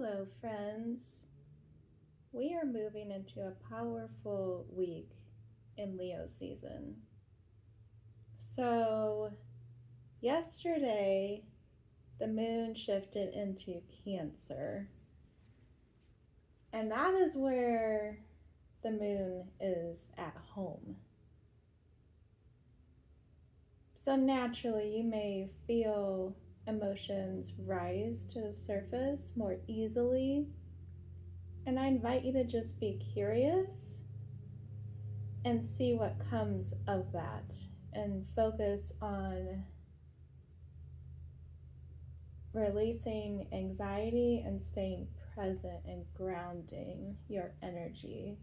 Hello, friends. We are moving into a powerful week in Leo season. So, yesterday, the moon shifted into Cancer, and that is where the moon is at home. So, naturally, you may feel emotions rise to the surface more easily, and I invite you to just be curious and see what comes of that and focus on releasing anxiety and staying present and grounding your energy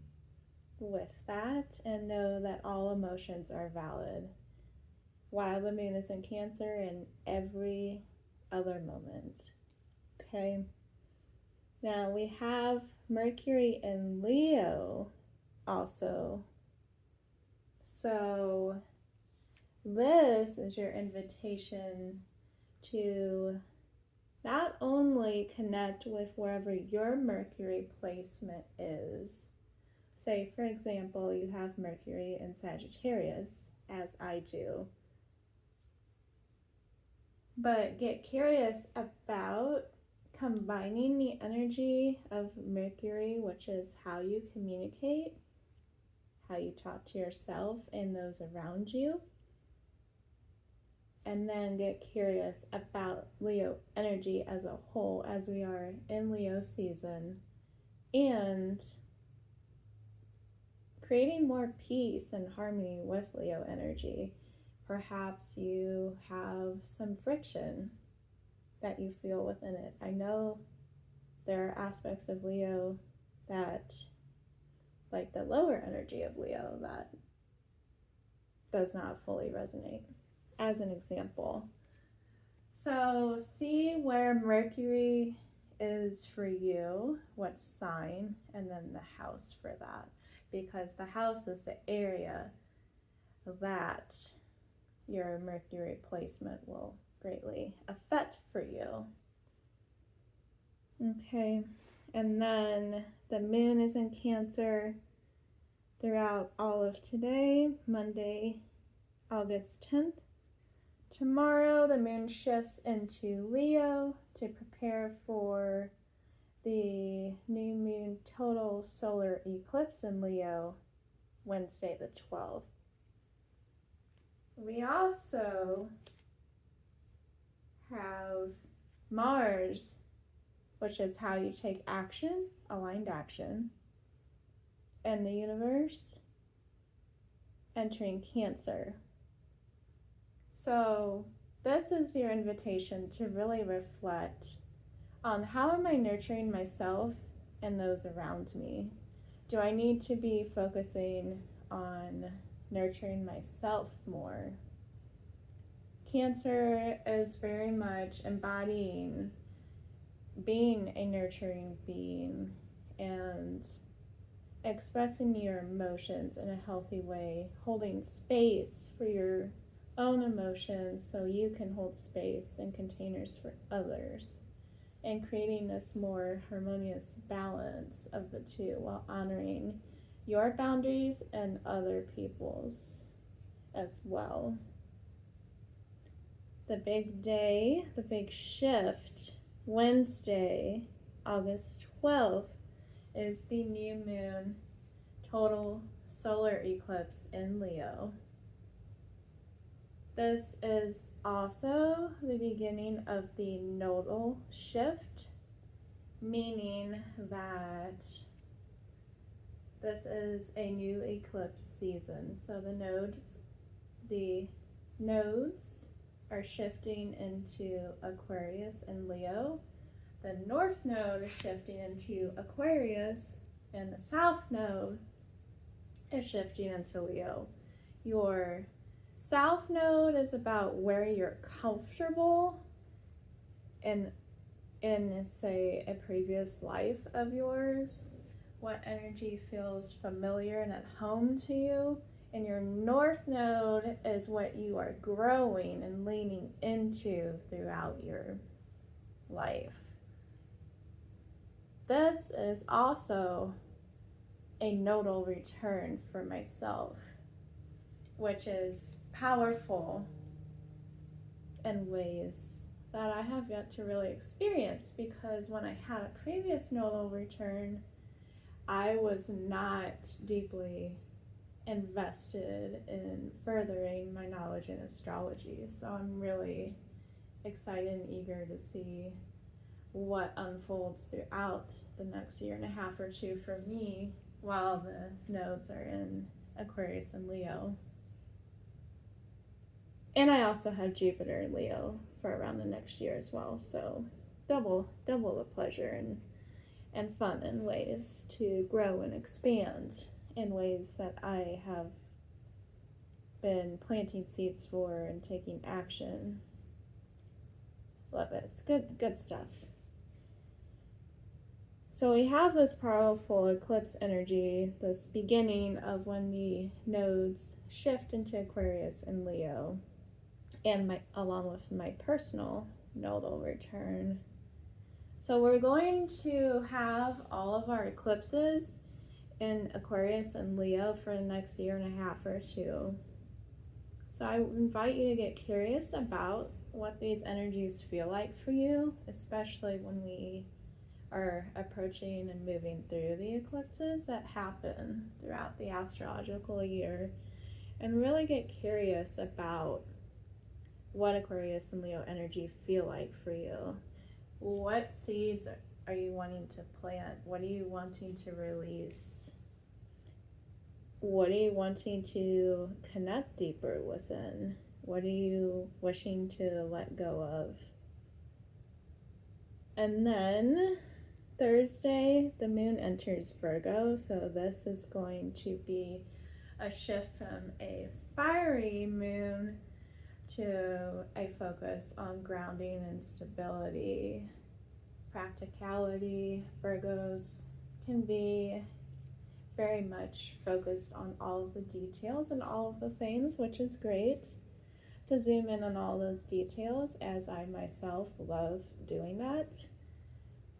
with that, and know that all emotions are valid while the moon is in Cancer and every other moment. Okay, now we have Mercury in Leo also. So this is your invitation to not only connect with wherever your Mercury placement is. Say, for example, you have Mercury in Sagittarius, as I do. But get curious about combining the energy of Mercury, which is how you communicate, how you talk to yourself and those around you, and then get curious about Leo energy as a whole as we are in Leo season, and creating more peace and harmony with Leo energy. Perhaps you have some friction that you feel within it. I know there are aspects of Leo that, like the lower energy of Leo, that does not fully resonate, as an example. So see where Mercury is for you, what sign, and then the house for that, because the house is the area that your Mercury placement will greatly affect for you. Okay, and then the moon is in Cancer throughout all of today, Monday, August 10th. Tomorrow, the moon shifts into Leo to prepare for the new moon total solar eclipse in Leo, Wednesday the 12th. We also have Mars, which is how you take action, aligned action, in the universe, entering Cancer. So this is your invitation to really reflect on how am I nurturing myself and those around me? Do I need to be focusing on nurturing myself more? Cancer is very much embodying being a nurturing being and expressing your emotions in a healthy way, holding space for your own emotions so you can hold space and containers for others, and creating this more harmonious balance of the two while honoring your boundaries and other people's as well. The big day, the big shift, Wednesday, August 12th, is the new moon total solar eclipse in Leo. This is also the beginning of the nodal shift, meaning that this is a new eclipse season. So the nodes are shifting into Aquarius and Leo. The north node is shifting into Aquarius, and the south node is shifting into Leo. Your south node is about where you're comfortable in say a previous life of yours, what energy feels familiar and at home to you. And your north node is what you are growing and leaning into throughout your life. this is also a nodal return for myself, which is powerful in ways that I have yet to really experience, because when I had a previous nodal return, I was not deeply invested in furthering my knowledge in astrology. So I'm really excited and eager to see what unfolds throughout the next year and a half or two for me while the nodes are in Aquarius and Leo. And I also have Jupiter in Leo for around the next year as well. So double the pleasure and fun in ways to grow and expand in ways that I have been planting seeds for and taking action. Love it. It's good stuff. So we have this powerful eclipse energy, this beginning of when the nodes shift into Aquarius and Leo, and along with my personal nodal return. So we're going to have all of our eclipses in Aquarius and Leo for the next year and a half or two. So I invite you to get curious about what these energies feel like for you, especially when we are approaching and moving through the eclipses that happen throughout the astrological year, and really get curious about what Aquarius and Leo energy feel like for you. What seeds are you wanting to plant? What are you wanting to release? What are you wanting to connect deeper within? What are you wishing to let go of? And then Thursday, the moon enters Virgo, so this is going to be a shift from a fiery moon to a focus on grounding and stability, practicality. Virgos can be very much focused on all of the details and all of the things, which is great to zoom in on all those details, as I myself love doing that.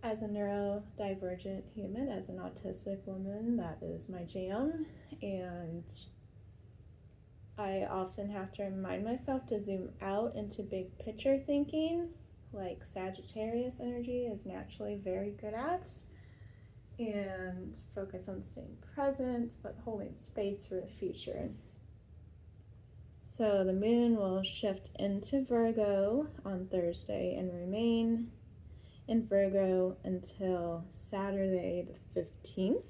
As a neurodivergent human, as an autistic woman, that is my jam, and I often have to remind myself to zoom out into big picture thinking, like Sagittarius energy is naturally very good at, and focus on staying present but holding space for the future. So the moon will shift into Virgo on Thursday and remain in Virgo until Saturday the 15th,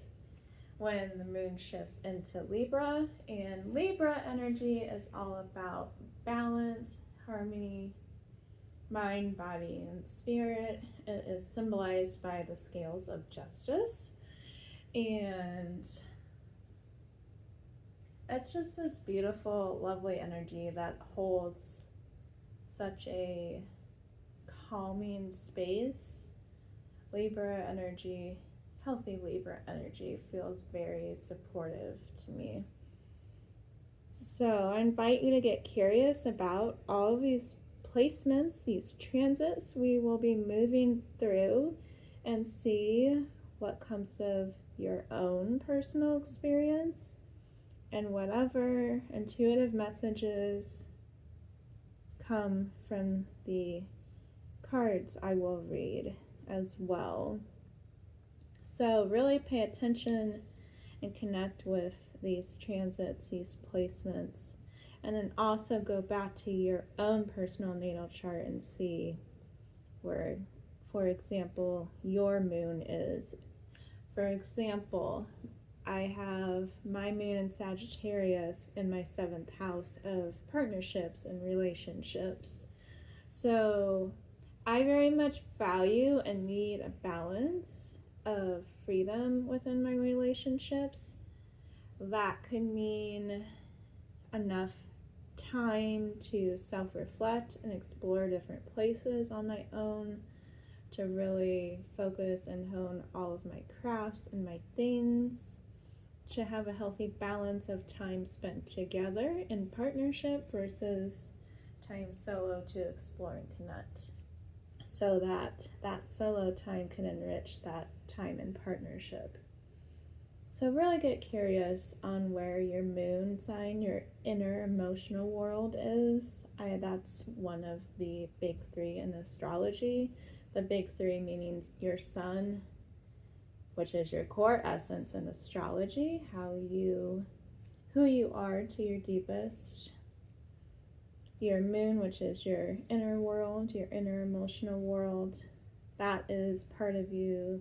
when the moon shifts into Libra. And Libra energy is all about balance, harmony, mind, body, and spirit. It is symbolized by the scales of justice, and it's just this beautiful, lovely energy that holds such a calming space. Libra energy, healthy Libra energy, feels very supportive to me. So I invite you to get curious about all of these placements, these transits we will be moving through, and see what comes of your own personal experience, and whatever intuitive messages come from the cards I will read as well. So really pay attention and connect with these transits, these placements, and then also go back to your own personal natal chart and see where, for example, your moon is. For example, I have my moon in Sagittarius in my 7th house of partnerships and relationships. So I very much value and need a balance of freedom within my relationships. That could mean enough time to self-reflect and explore different places on my own, to really focus and hone all of my crafts and my things, to have a healthy balance of time spent together in partnership versus time solo to explore and connect. so that that solo time can enrich that time in partnership. So really get curious on where your moon sign, your inner emotional world is. That's one of the big three in astrology. The big three meaning your sun, which is your core essence in astrology, who you are to your deepest. Your moon, which is your inner world, your inner emotional world. That is part of you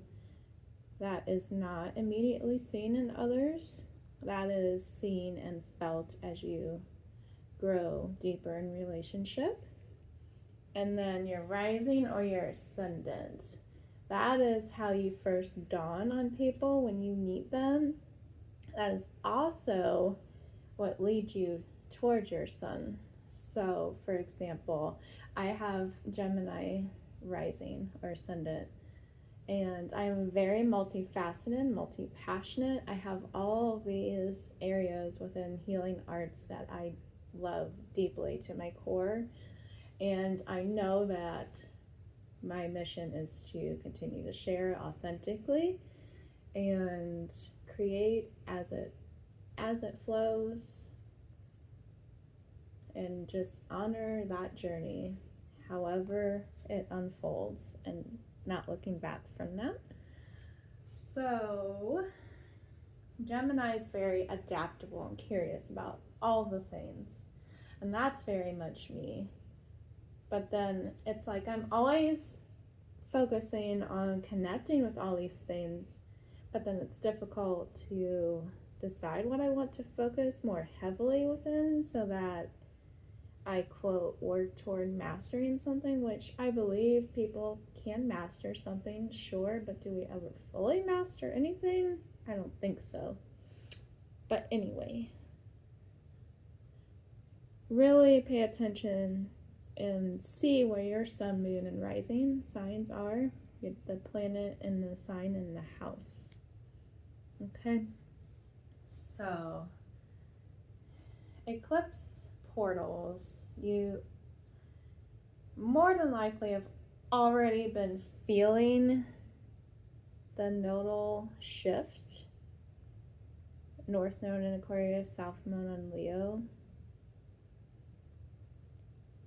that is not immediately seen in others. That is seen and felt as you grow deeper in relationship. And then your rising or your ascendant. That is how you first dawn on people when you meet them. That is also what leads you towards your sun. So, for example, I have Gemini rising or ascendant, and I'm very multifaceted, multi-passionate. I have all these areas within healing arts that I love deeply to my core, and I know that my mission is to continue to share authentically and create as it flows, and just honor that journey however it unfolds and not looking back from that. So Gemini is very adaptable and curious about all the things, and that's very much me. But then it's like I'm always focusing on connecting with all these things, but then it's difficult to decide what I want to focus more heavily within so that I quote work toward mastering something, which I believe people can master something, sure, but do we ever fully master anything? I don't think so. But anyway, really pay attention and see where your sun, moon, and rising signs are, the planet and the sign in the house. Okay, so eclipse portals, you more than likely have already been feeling the nodal shift. North node in Aquarius, South node in Leo.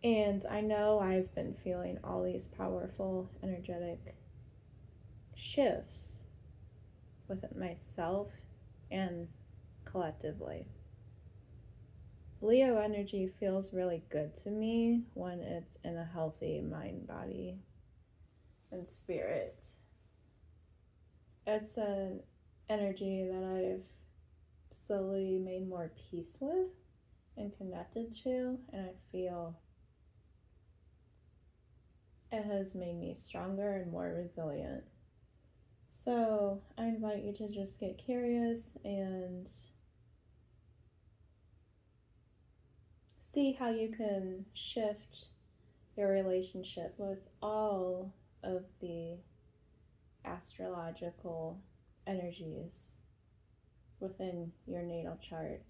And I know I've been feeling all these powerful, energetic shifts within myself and collectively. Leo energy feels really good to me when it's in a healthy mind, body, and spirit. It's an energy that I've slowly made more peace with and connected to, and I feel it has made me stronger and more resilient. So I invite you to just get curious and see how you can shift your relationship with all of the astrological energies within your natal chart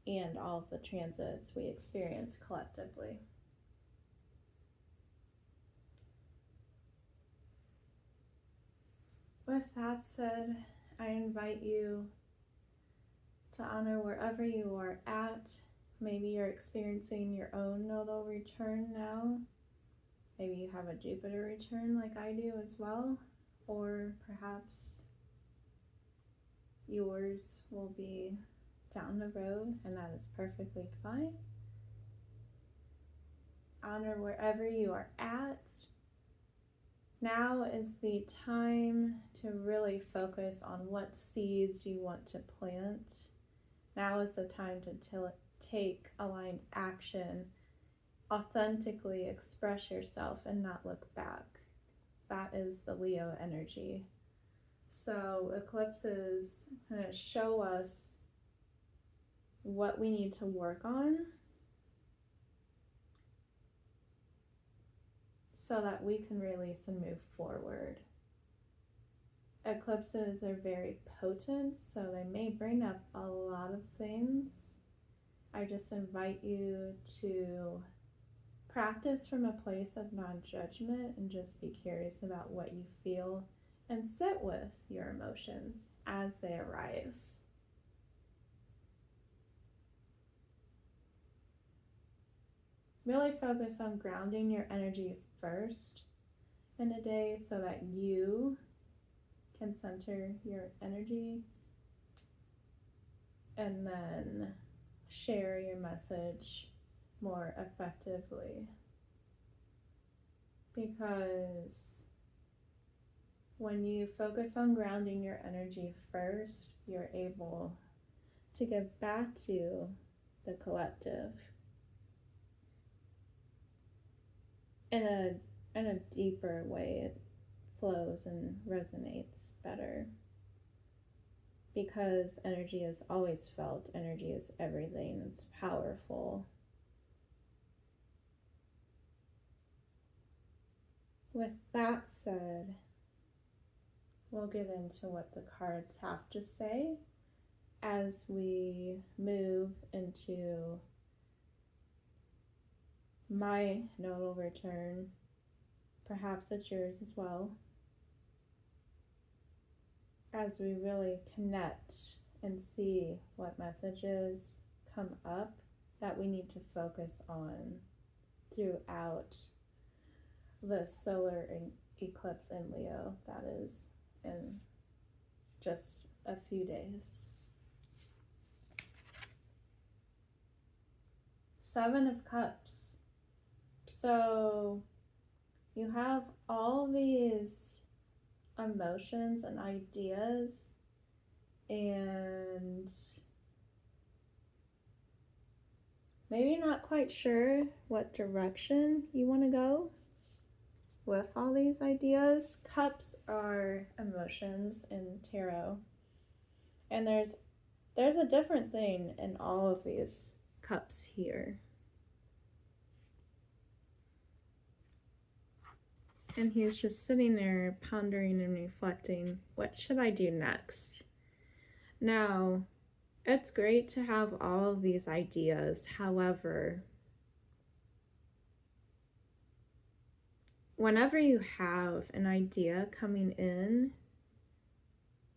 and all of the transits we experience collectively. With that said, I invite you to honor wherever you are at. Maybe you're experiencing your own nodal return now. Maybe you have a Jupiter return like I do as well. Or perhaps yours will be down the road, and that is perfectly fine. Honor wherever you are at. Now is the time to really focus on what seeds you want to plant. Now is the time to take aligned action, authentically express yourself, and not look back. That is the Leo energy. So eclipses kind of show us what we need to work on so that we can release and move forward. Eclipses are very potent, so they may bring up a lot of things. I just invite you to practice from a place of non-judgment and just be curious about what you feel and sit with your emotions as they arise. Really focus on grounding your energy first in a day so that you can center your energy and then share your message more effectively. Because when you focus on grounding your energy first, you're able to give back to the collective in a deeper way. It flows and resonates better. Because energy is always felt, energy is everything, it's powerful. With that said, we'll get into what the cards have to say as we move into my nodal return. Perhaps it's yours as well. As we really connect and see what messages come up that we need to focus on throughout the solar eclipse in Leo that is in just a few days. 7 of Cups. So you have all these emotions and ideas, and maybe you're not quite sure what direction you want to go with all these ideas. Cups are emotions in tarot, and there's a different thing in all of these cups here. And he's just sitting there pondering and reflecting, what should I do next? Now, it's great to have all of these ideas. However, whenever you have an idea coming in,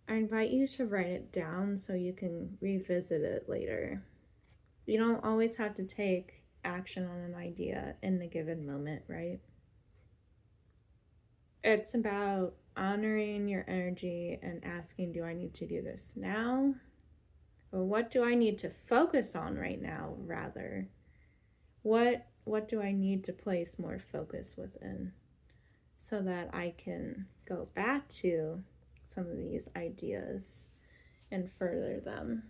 I invite you to write it down so you can revisit it later. You don't always have to take action on an idea in the given moment, right? It's about honoring your energy and asking, do I need to do this now? Or what do I need to focus on right now, rather? What do I need to place more focus within so that I can go back to some of these ideas and further them?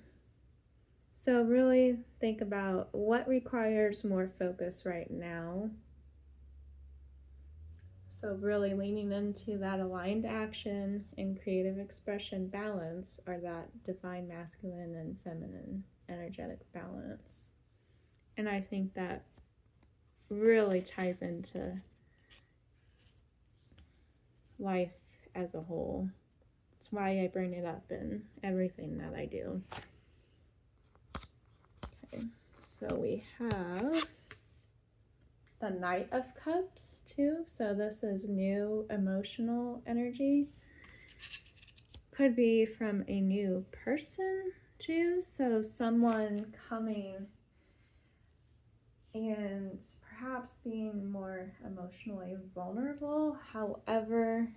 So really think about what requires more focus right now. So really leaning into that aligned action and creative expression balance, or that divine masculine and feminine energetic balance. And I think that really ties into life as a whole. That's why I bring it up in everything that I do. Okay, so we have the Knight of Cups too. So this is new emotional energy. Could be from a new person too. So someone coming and perhaps being more emotionally vulnerable. However,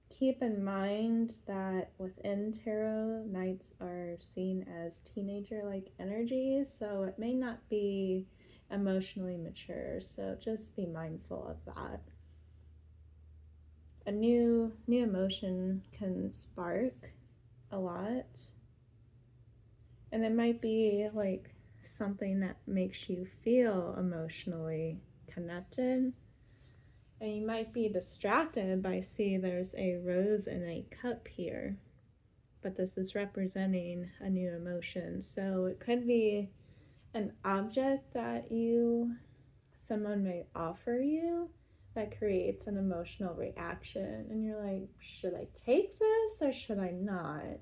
keep in mind that within tarot, knights are seen as teenager-like energies, so it may not be emotionally mature, so just be mindful of that. A new emotion can spark a lot, and it might be like something that makes you feel emotionally connected, and you might be distracted by see there's a rose in a cup here, but this is representing a new emotion. So it could be an object that someone may offer you that creates an emotional reaction, and you're like, should I take this or should I not?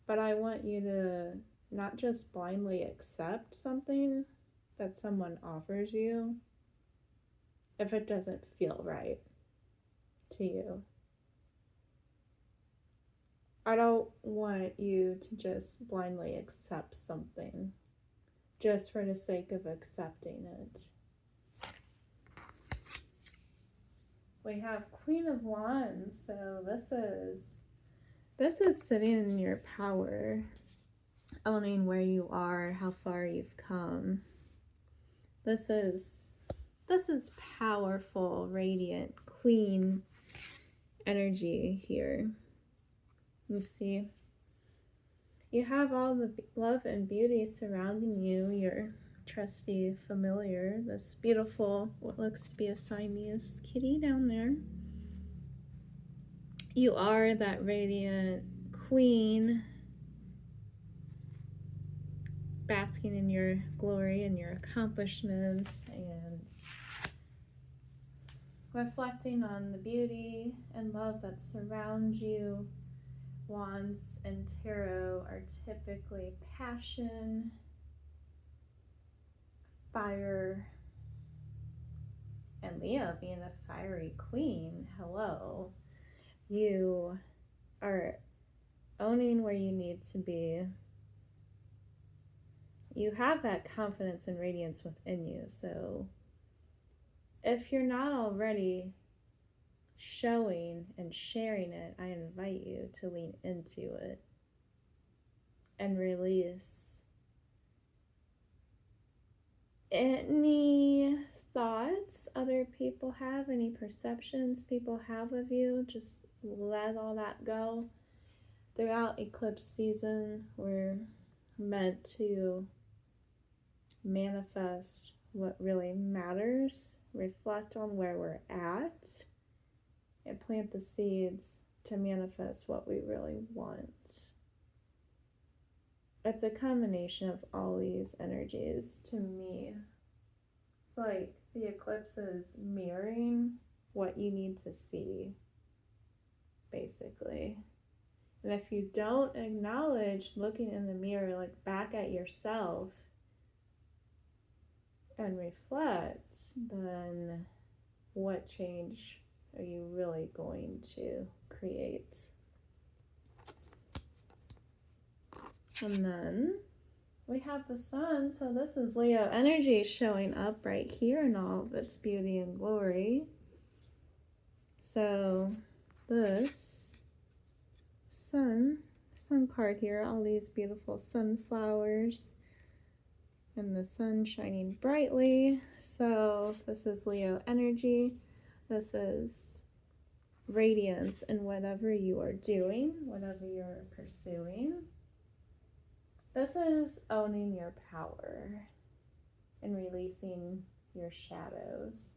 But I want you to not just blindly accept something that someone offers you if it doesn't feel right to you. I don't want you to just blindly accept something just for the sake of accepting it. We have Queen of Wands, so this is sitting in your power, owning where you are, how far you've come. This is powerful, radiant queen energy here. You see, you have all the love and beauty surrounding you, your trusty familiar, this beautiful, what looks to be a Siamese kitty down there. You are that radiant queen, basking in your glory and your accomplishments and reflecting on the beauty and love that surrounds you. Wands and tarot are typically passion, fire, and Leo being a fiery queen. Hello. You are owning where you need to be. You have that confidence and radiance within you. So if you're not already showing and sharing it, I invite you to lean into it and release any thoughts other people have, any perceptions people have of you. Just let all that go. Throughout eclipse season, we're meant to manifest what really matters, reflect on where we're at, and plant the seeds to manifest what we really want. It's a combination of all these energies to me. It's like the eclipse is mirroring what you need to see, basically. And if you don't acknowledge looking in the mirror, like back at yourself and reflect, then what change are you really going to create? And then we have the sun, so this is Leo energy showing up right here in all of its beauty and glory. So this sun card here, all these beautiful sunflowers and the sun shining brightly. So this is Leo energy. This is radiance in whatever you are doing, whatever you're pursuing. This is owning your power and releasing your shadows,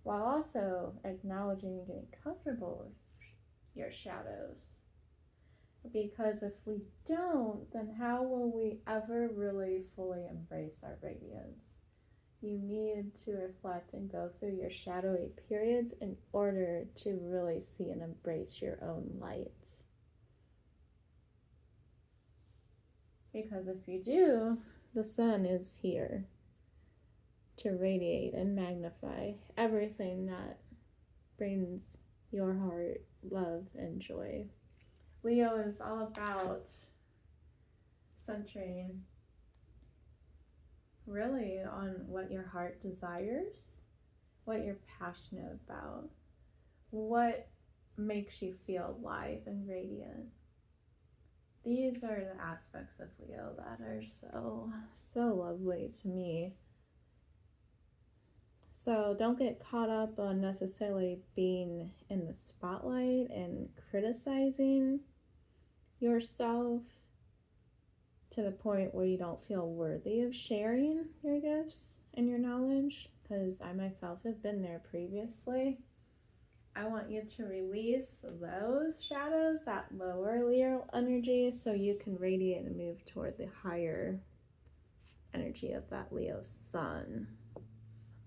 while also acknowledging and getting comfortable with your shadows. Because if we don't, then how will we ever really fully embrace our radiance? You need to reflect and go through your shadowy periods in order to really see and embrace your own light. Because if you do, the sun is here to radiate and magnify everything that brings your heart love and joy. Leo is all about centering really on what your heart desires, what you're passionate about, what makes you feel alive and radiant. These are the aspects of Leo that are so lovely to me. So don't get caught up on necessarily being in the spotlight and criticizing yourself to the point where you don't feel worthy of sharing your gifts and your knowledge, because I myself have been there previously. I want you to release those shadows, that lower Leo energy, so you can radiate and move toward the higher energy of that Leo sun.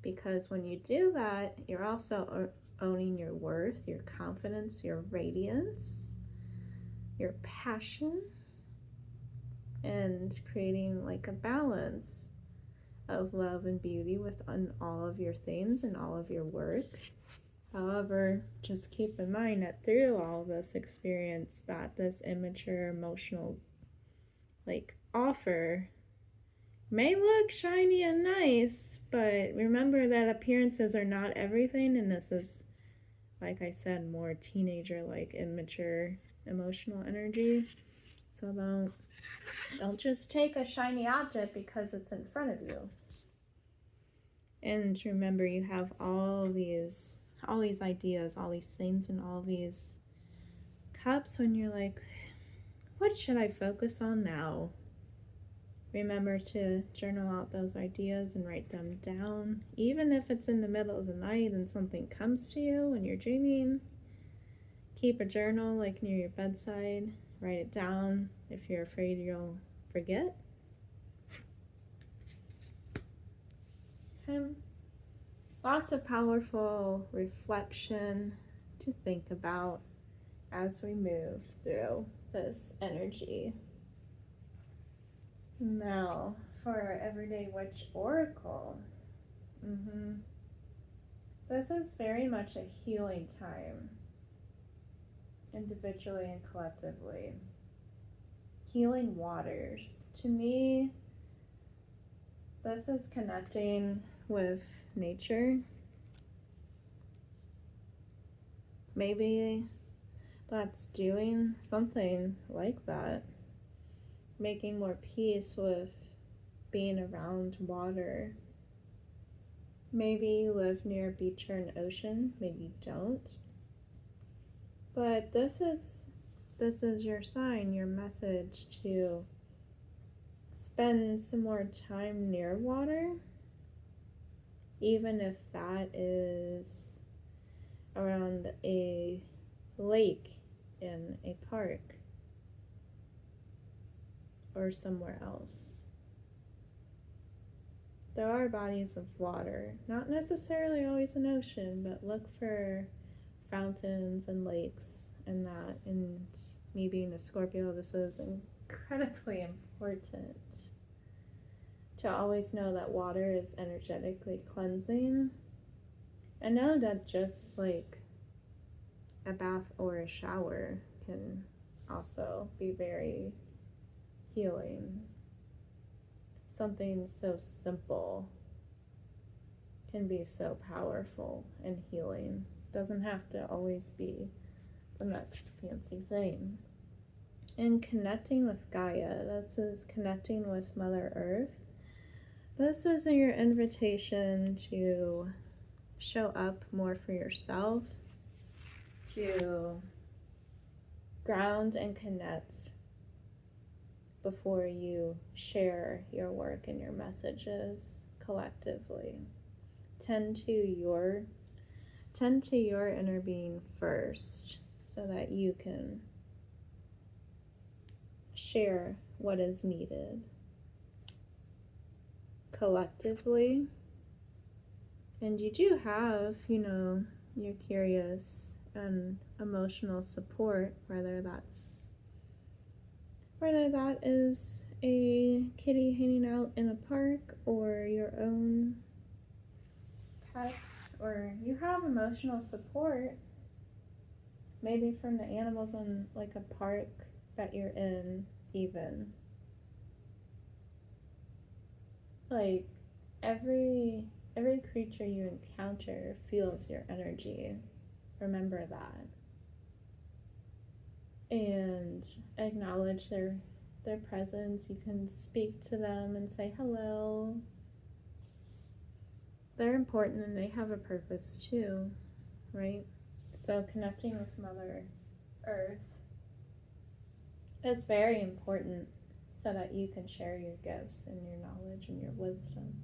Because when you do that, you're also owning your worth, your confidence, your radiance, your passion, and creating like a balance of love and beauty within all of your things and all of your work. However, just keep in mind that through all this experience, that this immature emotional offer may look shiny and nice, but remember that appearances are not everything, and this is, like I said, more teenager immature emotional energy. So don't just take a shiny object because it's in front of you. And remember, you have all these ideas, all these things, and all these cups when you're like, what should I focus on now? Remember to journal out those ideas and write them down. Even if it's in the middle of the night and something comes to you when you're dreaming, keep a journal near your bedside. Write it down if you're afraid you'll forget. Lots of powerful reflection to think about as we move through this energy. Now, for our Everyday Witch Oracle. This is very much a healing time, individually and collectively. Healing waters. To me, this is connecting with nature. Maybe that's doing something like that. Making more peace with being around water. Maybe you live near a beach or an ocean, maybe you don't. But this is your sign, your message to spend some more time near water, even if that is around a lake in a park or somewhere else. There are bodies of water, not necessarily always an ocean, but look for fountains and lakes and that. And me being a Scorpio, this is incredibly important to always know that water is energetically cleansing. And know that just a bath or a shower can also be very healing. Something so simple can be so powerful and healing. Doesn't have to always be the next fancy thing. And connecting with Gaia, this is connecting with Mother Earth. This is your invitation to show up more for yourself, to ground and connect before you share your work and your messages collectively. Tend to your inner being first so that you can share what is needed collectively. And you do have, your curious and emotional support, whether that is a kitty hanging out in a park or your own pet, or you have emotional support maybe from the animals in a park that you're in. Even every creature you encounter feels your energy. Remember that. And acknowledge their presence. You can speak to them and say hello. They're important and they have a purpose too, right? So connecting with Mother Earth is very important so that you can share your gifts and your knowledge and your wisdom.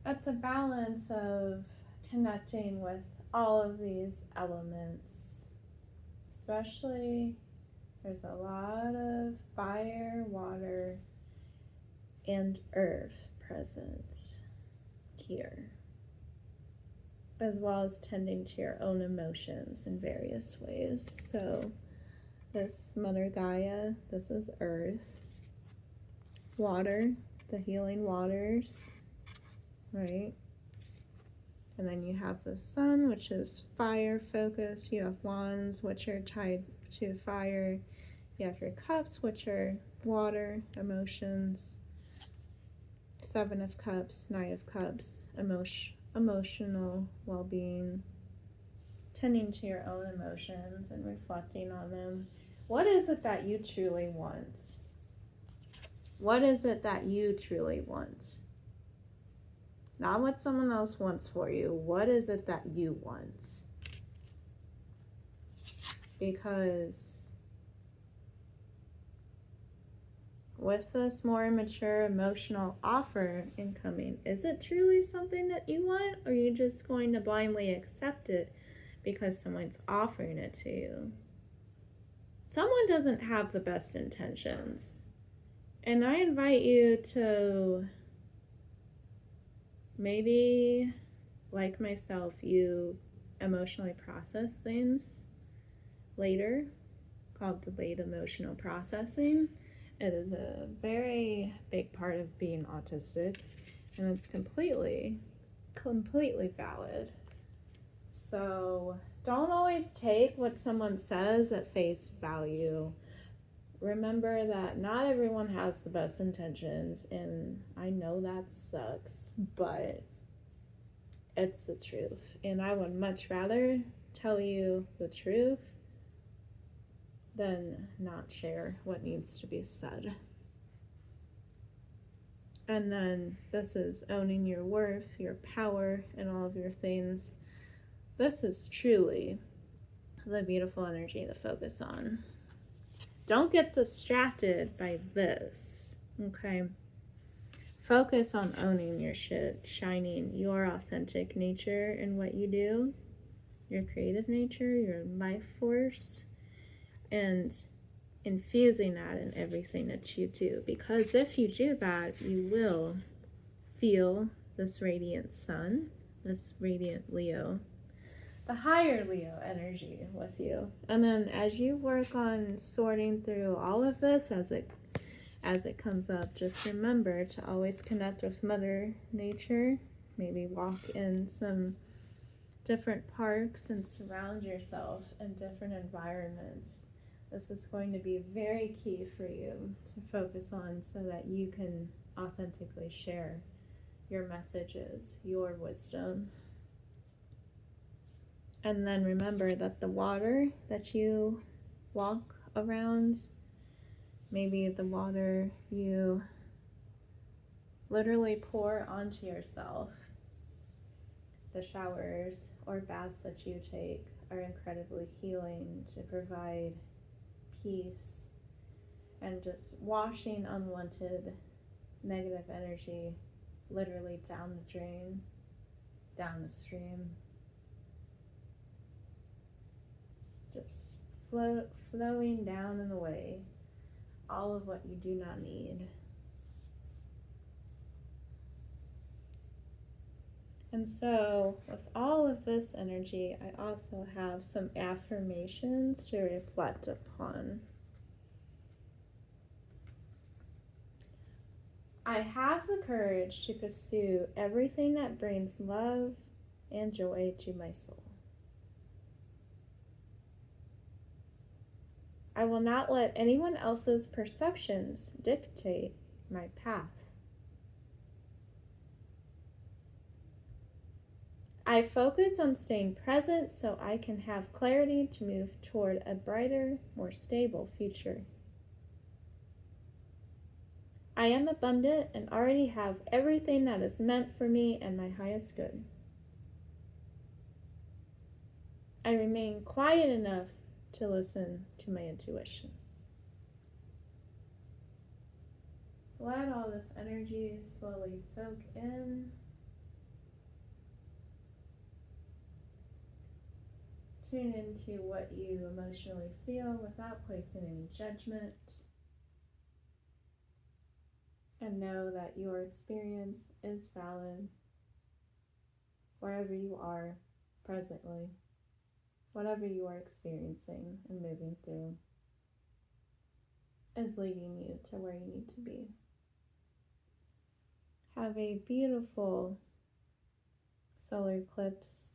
It's a balance of connecting with all of these elements, especially there's a lot of fire, water, and earth present here, as well as tending to your own emotions in various ways. So this Mother Gaia, this is Earth. Water, the healing waters, right? And then you have the Sun, which is fire focus. You have Wands, which are tied to fire. You have your Cups, which are water, emotions. Seven of Cups, Knight of Cups, emotional well-being, tending to your own emotions and reflecting on them. What is it that you truly want? What is it that you truly want? Not what someone else wants for you. What is it that you want? Because with this more mature emotional offer incoming, is it truly something that you want, or are you just going to blindly accept it because someone's offering it to you? Someone doesn't have the best intentions. And I invite you to maybe, like myself, you emotionally process things later, called delayed emotional processing. It is a very big part of being autistic, and it's completely valid. So don't always take what someone says at face value. Remember that not everyone has the best intentions, and I know that sucks, but it's the truth. And I would much rather tell you the truth than not share what needs to be said. And then this is owning your worth, your power, and all of your things. This is truly the beautiful energy to focus on. Don't get distracted by this, okay? Focus on owning your shit, shining your authentic nature in what you do, your creative nature, your life force, and infusing that in everything that you do. Because if you do that, you will feel this radiant sun, this radiant Leo, the higher Leo energy with you. And then as you work on sorting through all of this as it comes up, just remember to always connect with Mother Nature. Maybe walk in some different parks and surround yourself in different environments. This is going to be very key for you to focus on so that you can authentically share your messages, your wisdom. And then remember that the water that you walk around, maybe the water you literally pour onto yourself, the showers or baths that you take are incredibly healing to provide peace and just washing unwanted negative energy literally down the drain, down the stream. Just flowing down and away all of what you do not need. And so with all of this energy, I also have some affirmations to reflect upon. I have the courage to pursue everything that brings love and joy to my soul. I will not let anyone else's perceptions dictate my path. I focus on staying present so I can have clarity to move toward a brighter, more stable future. I am abundant and already have everything that is meant for me and my highest good. I remain quiet enough to listen to my intuition. Let all this energy slowly soak in. Tune into what you emotionally feel without placing any judgment. And know that your experience is valid wherever you are presently, whatever you are experiencing and moving through. is leading you to where you need to be. Have a beautiful solar eclipse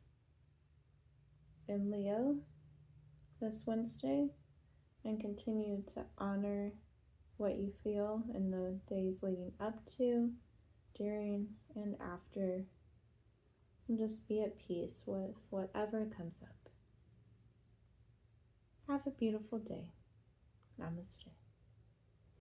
in Leo this Wednesday, and continue to honor what you feel in the days leading up to, during, and after, and just be at peace with whatever comes up. Have a beautiful day. Namaste.